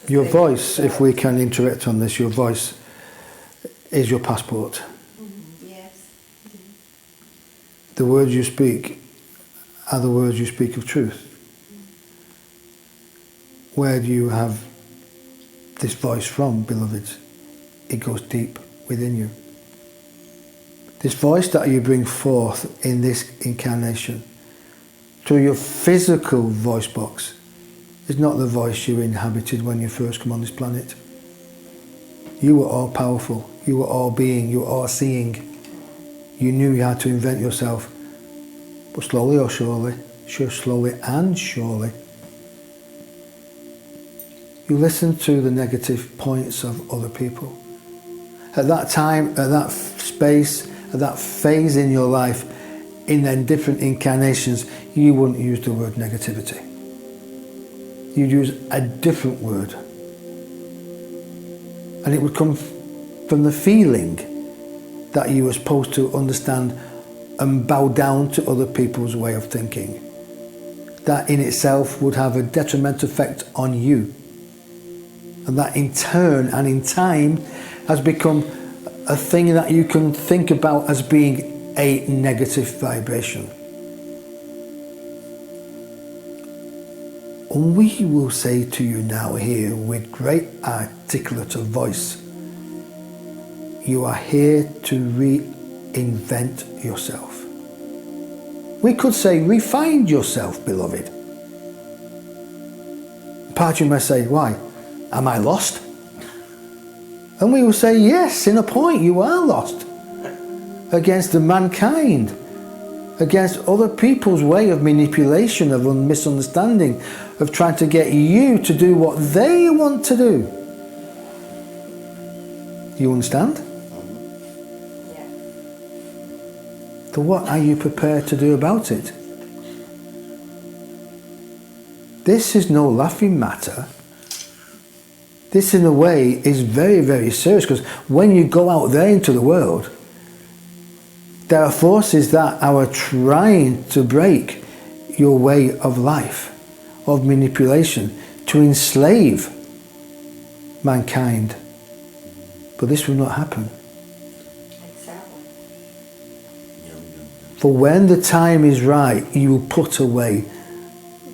Your voice, if we can interact on this, your voice is your passport. Yes. The words you speak are the words you speak of truth. Where do you have this voice from, beloveds? It goes deep within you. This voice that you bring forth in this incarnation through your physical voice box is not the voice you inhabited when you first come on this planet. You were all powerful, you were all being, you were all seeing. You knew you had to invent yourself, but slowly or surely, slowly and surely, you listened to the negative points of other people. At that time, at that space, at that phase in your life, in then different incarnations, you wouldn't use the word negativity. You'd use a different word. And it would come from the feeling that you were supposed to understand and bow down to other people's way of thinking. That in itself would have a detrimental effect on you. And that in turn and in time has become a thing that you can think about as being a negative vibration. And we will say to you now here with great articulate voice, you are here to reinvent yourself. We could say, refine yourself, beloved. Part of you may say, why? Am I lost? And we will say, yes, in a point, you are lost. Against the mankind, against other people's way of manipulation, of misunderstanding, of trying to get you to do what they want to do. You understand? Yeah. So what are you prepared to do about it? This is no laughing matter. This in a way is very, very serious, because when you go out there into the world, there are forces that are trying to break your way of life, of manipulation, to enslave mankind. But this will not happen. Exactly. For when the time is right, you will put away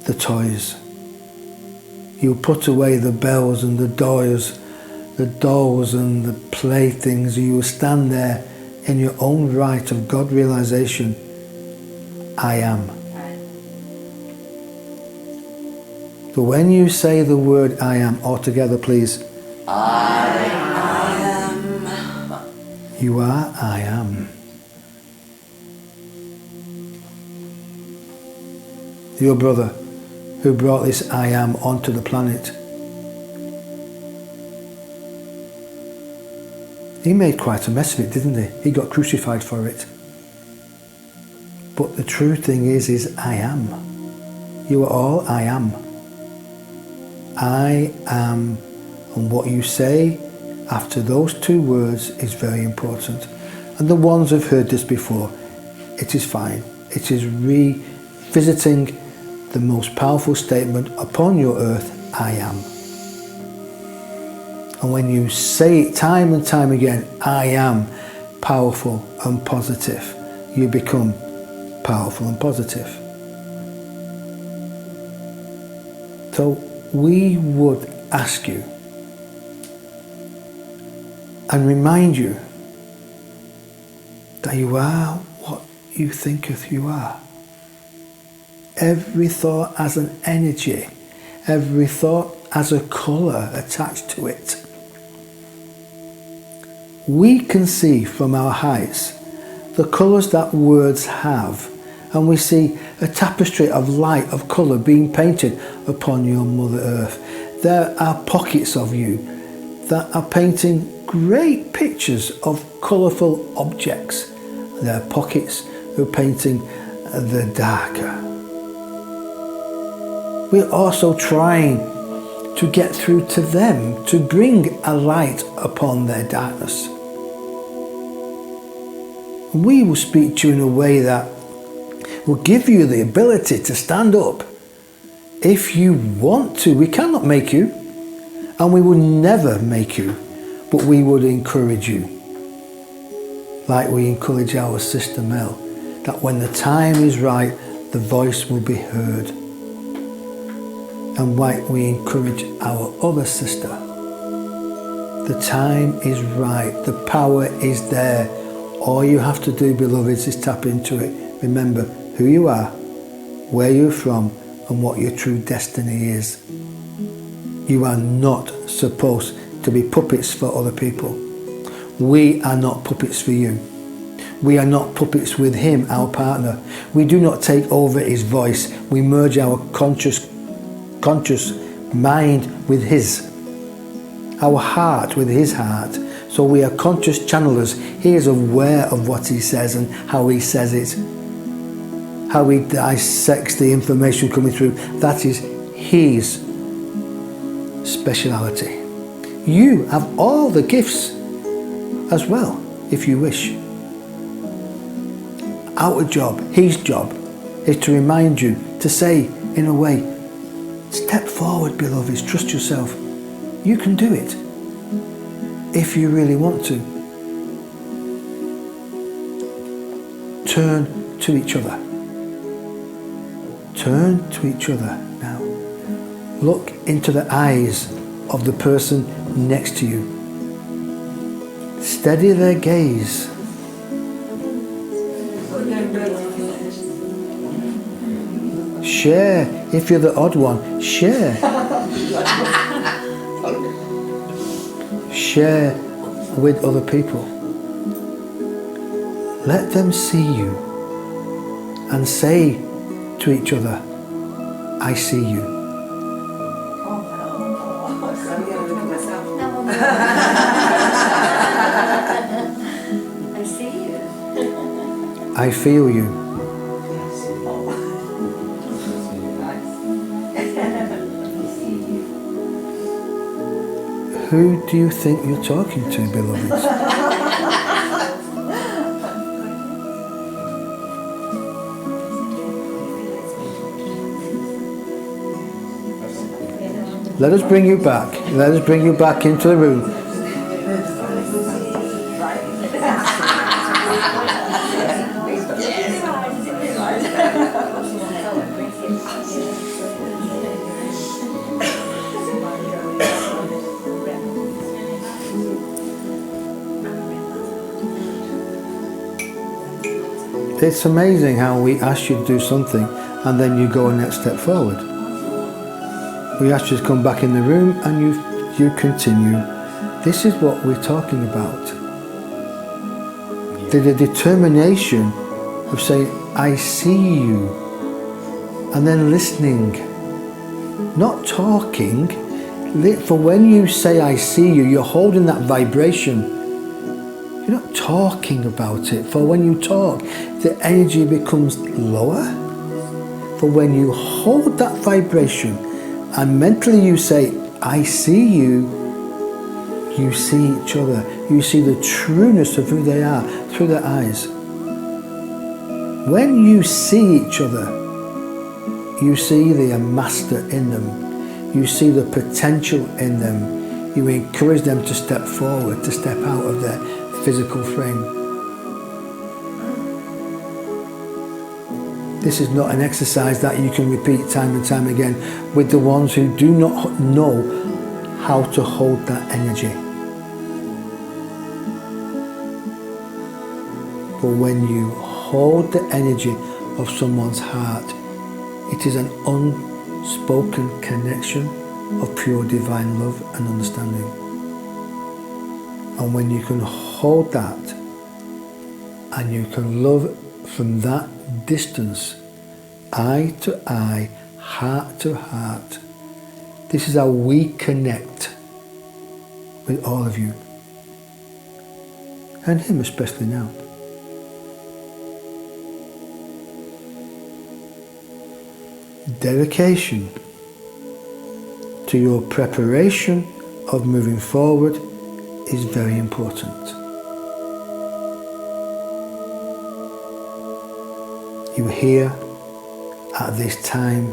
the toys. You will put away the bells and the dolls and the playthings. You will stand there in your own right of God realization. I am. But when you say the word I am, all together please. I am. You are I am. Your brother who brought this I am onto the planet, he made quite a mess of it, didn't he? He got crucified for it. But the true thing is I am. You are all I am. I am, and what you say after those two words is very important. And the ones who've heard this before, it is fine. It is revisiting the most powerful statement upon your earth, I am. And when you say it time and time again, I am powerful and positive, you become powerful and positive. So we would ask you and remind you that you are what you thinketh you are. Every thought has an energy. Every thought has a colour attached to it. We can see from our heights the colours that words have, and we see a tapestry of light, of colour being painted upon your Mother Earth. There are pockets of you that are painting great pictures of colourful objects. There are pockets who are painting the darker. We're also trying to get through to them, to bring a light upon their darkness. We will speak to you in a way that will give you the ability to stand up If you want to, we cannot make you, and we will never make you, but we would encourage you. Like we encourage our sister Mel, that when the time is right, the voice will be heard. And like we encourage our other sister, the time is right, the power is there. All you have to do, beloveds, is tap into it. Remember who you are, where you're from, and what your true destiny is. You are not supposed to be puppets for other people. We are not puppets for you. We are not puppets with him, our partner. We do not take over his voice. We merge our conscious mind with his, our heart with his heart. So we are conscious channelers. He is aware of what he says and how he says it, how he dissects the information coming through. That is his speciality. You have all the gifts as well, if you wish. Our job, his job, is to remind you, to say, in a way, step forward, beloveds, trust yourself. You can do it, if you really want to. Turn to each other. Turn to each other now. Look into the eyes of the person next to you. Steady their gaze. Share. If you're the odd one, share. Share with other people. Let them see you and say to each other, I see you. I see you. I feel you. Who do you think you're talking to, beloveds? Let us bring you back. Let us bring you back into the room. It's amazing how we ask you to do something and then you go a next step forward. We ask you to come back in the room and you continue. This is what we're talking about. The determination of saying, I see you, and then listening, not talking. For when you say I see you, you're holding that vibration. You're not talking about it. For when you talk, the energy becomes lower. For when you hold that vibration and mentally you say, I see you, you see each other. You see the trueness of who they are through their eyes. When you see each other, you see the master in them. You see the potential in them. You encourage them to step forward, to step out of their physical frame. This is not an exercise that you can repeat time and time again with the ones who do not know how to hold that energy. But when you hold the energy of someone's heart, it is an unspoken connection of pure divine love and understanding. And when you can hold that and you can love from that distance, eye to eye, heart to heart, this is how we connect with all of you. And him especially now. Dedication to your preparation of moving forward is very important. You're here at this time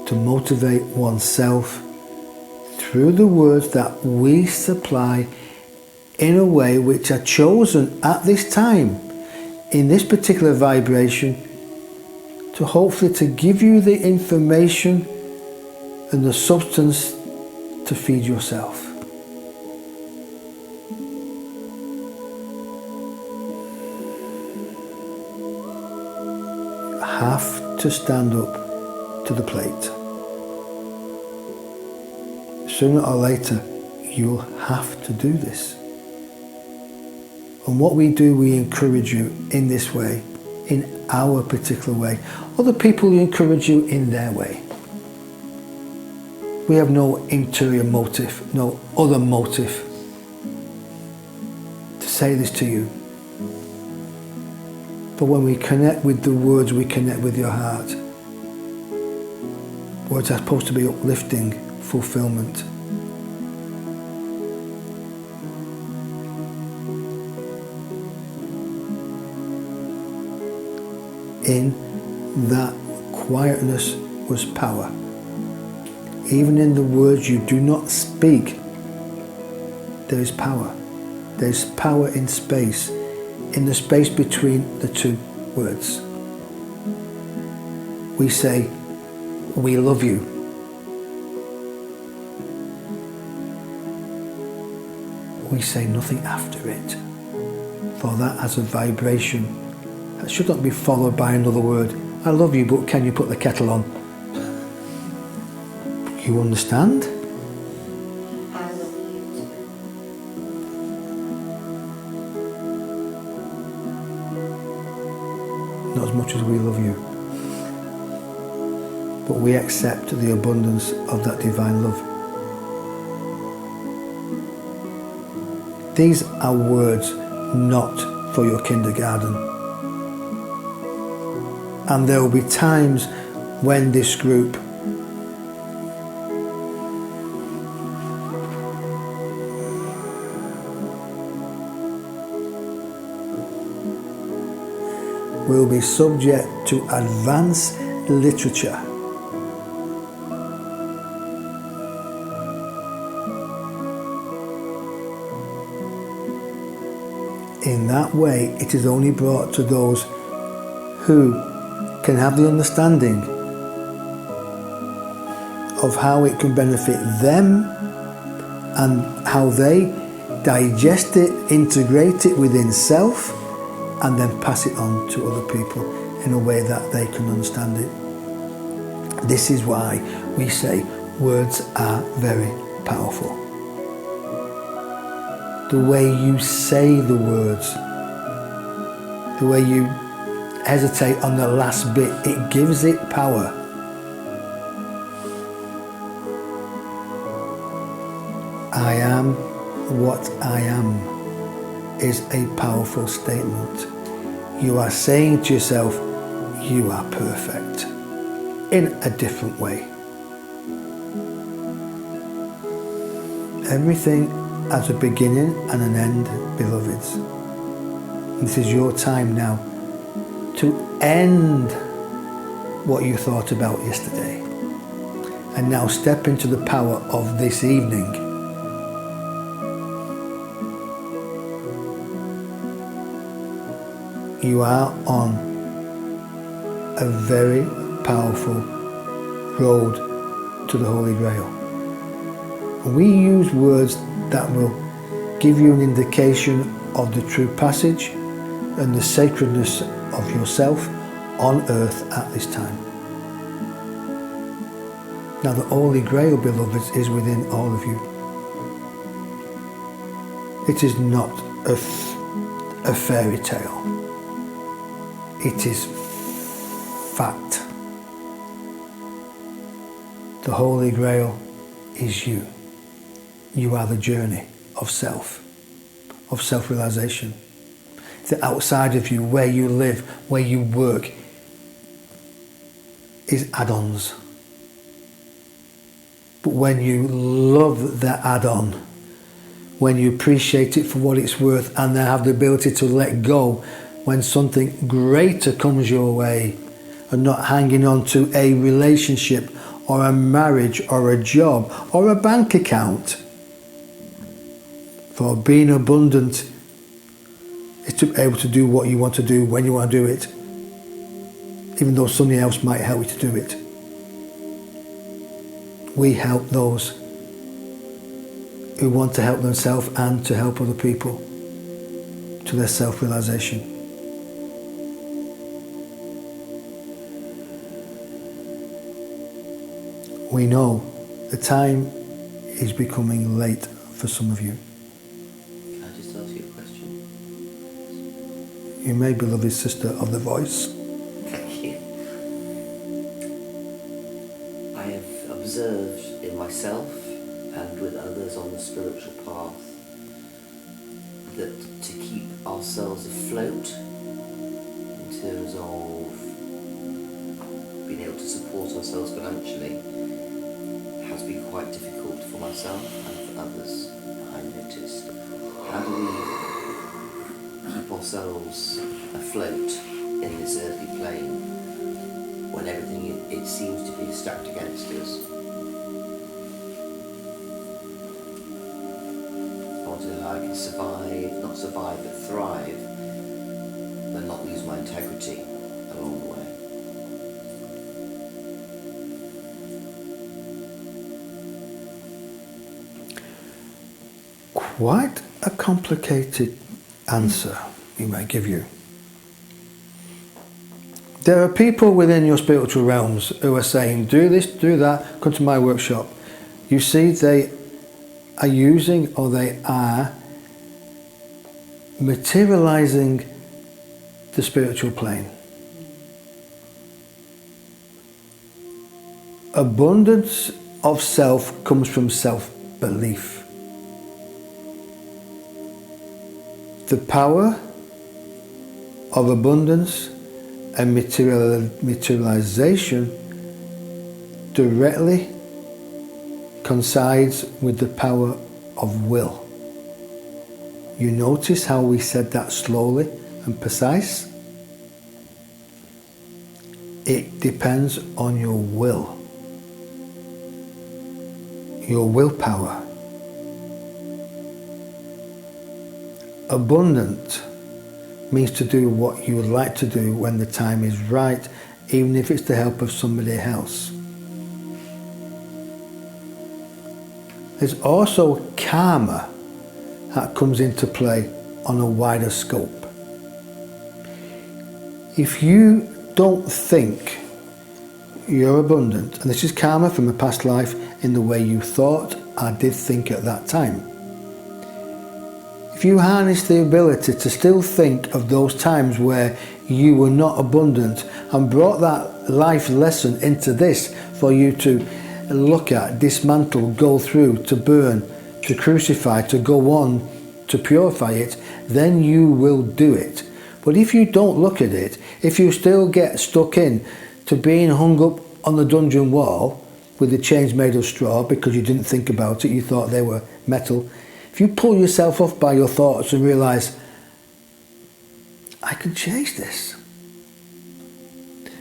to motivate oneself through the words that we supply in a way which are chosen at this time, in this particular vibration, to hopefully to give you the information and the substance to feed yourself. You have to stand up to the plate. Sooner or later, you'll have to do this. And what we do, we encourage you in this way, in our particular way. Other people encourage you in their way. We have no interior motive, no other motive to say this to you. But when we connect with the words, we connect with your heart. Words are supposed to be uplifting, fulfillment. In that quietness was power. Even in the words you do not speak, there is power. There is power in space, in the space between the two words. We say, "We love you." We say nothing after it, for that has a vibration. That should not be followed by another word. "I love you, but can you put the kettle on?" You understand? I love you too. Not as much as we love you. But we accept the abundance of that divine love. These are words not for your kindergarten. And there will be times when this group will be subject to advanced literature. In that way, it is only brought to those who can have the understanding of how it can benefit them and how they digest it, integrate it within self, and then pass it on to other people in a way that they can understand it. This is why we say words are very powerful. The way you say the words, the way you hesitate on the last bit, it gives it power. I am what I am is a powerful statement. You are saying to yourself, you are perfect, in a different way. Everything has a beginning and an end, beloveds. This is your time now to end what you thought about yesterday and now step into the power of this evening. You are on a very powerful road to the Holy Grail. We use words that will give you an indication of the true passage and the sacredness of yourself on earth at this time. Now the Holy Grail, beloveds, is within all of you. It is not a fairy tale. It is fact. The Holy Grail is you. You are the journey of self-realization. The outside of you, where you live, where you work, is add-ons. But when you love that add-on, when you appreciate it for what it's worth and then have the ability to let go when something greater comes your way, and not hanging on to a relationship or a marriage or a job or a bank account. For being abundant is to be able to do what you want to do when you want to do it, even though somebody else might help you to do it. We help those who want to help themselves and to help other people to their self-realisation. We know the time is becoming late for some of you. Can I just ask you a question? You may, beloved sister of the voice. Thank you. I have observed in myself and with others on the spiritual path that to keep ourselves afloat in terms of being able to support ourselves financially has been quite difficult for myself and for others, I noticed. How do we keep ourselves afloat in this earthly plane when everything it seems to be stacked against us? I want to know how I can survive, not survive but thrive, but not lose my integrity along the way. Quite a complicated answer we may give you. There are people within your spiritual realms who are saying, do this, do that, come to my workshop. You see, they are using or they are materializing the spiritual plane. Abundance of self comes from self-belief. The power of abundance and materialization directly coincides with the power of will. You notice how we said that slowly and precise? It depends on your will, your willpower. Abundant means to do what you would like to do when the time is right, even if it's the help of somebody else. There's also karma that comes into play on a wider scope. If you don't think you're abundant, and this is karma from a past life in the way you thought or did think at that time, if you harness the ability to still think of those times where you were not abundant and brought that life lesson into this for you to look at, dismantle, go through, to burn, to crucify, to go on, to purify it, then you will do it. But if you don't look at it, if you still get stuck in to being hung up on the dungeon wall with the chains made of straw because you didn't think about it, you thought they were metal, if you pull yourself off by your thoughts and realise, I can change this,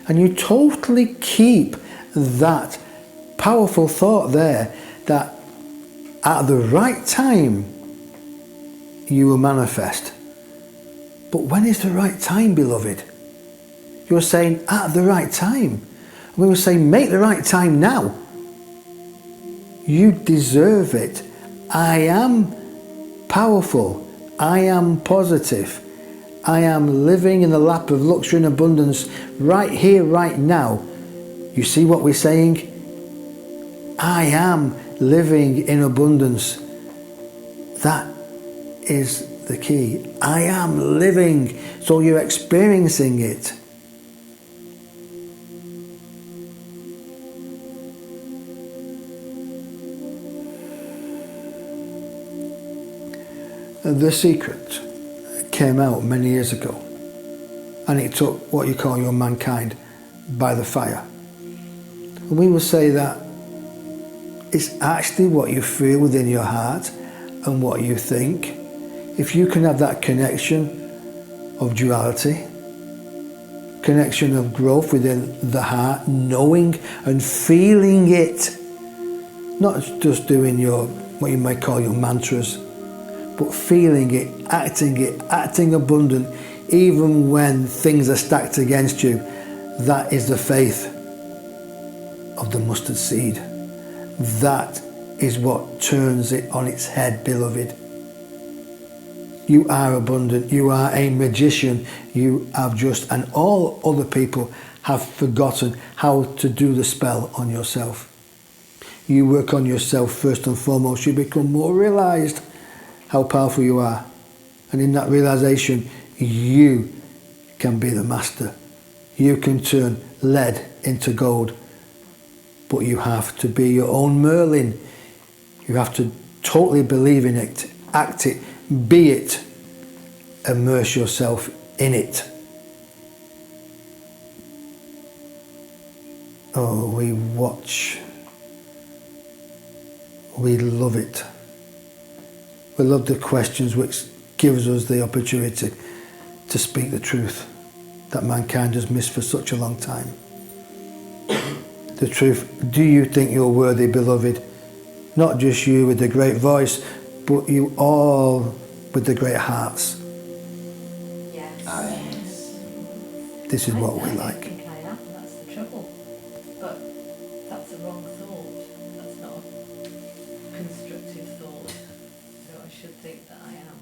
and you totally keep that powerful thought there, that at the right time you will manifest. But when is the right time, beloved? You're saying at the right time. We were saying make the right time now. You deserve it. I am powerful. I am positive. I am living in the lap of luxury and abundance right here, right now. You see what we're saying? I am living in abundance. That is the key. I am living, so you're experiencing it. The Secret came out many years ago, and it took what you call your mankind by the fire. And we will say that it's actually what you feel within your heart and what you think. If you can have that connection of duality, connection of growth within the heart, knowing and feeling it. Not just doing what you might call your mantras, but feeling it, acting abundant, even when things are stacked against you. That is the faith of the mustard seed. That is what turns it on its head, beloved. You are abundant, you are a magician, you have just, and all other people have forgotten how to do the spell on yourself. You work on yourself first and foremost, you become more realised how powerful you are. And in that realisation, you can be the master. You can turn lead into gold. But you have to be your own Merlin. You have to totally believe in it, act it, be it, immerse yourself in it. Oh, we watch. We love it. We love the questions which gives us the opportunity to speak the truth that mankind has missed for such a long time. The truth. Do you think you're worthy, beloved? Not just you with the great voice, but you all with the great hearts. Yes. Yes. This is what we I like. think I am, that's the trouble. But that's a wrong thought. That's not a constructive thought. So I should think that I am.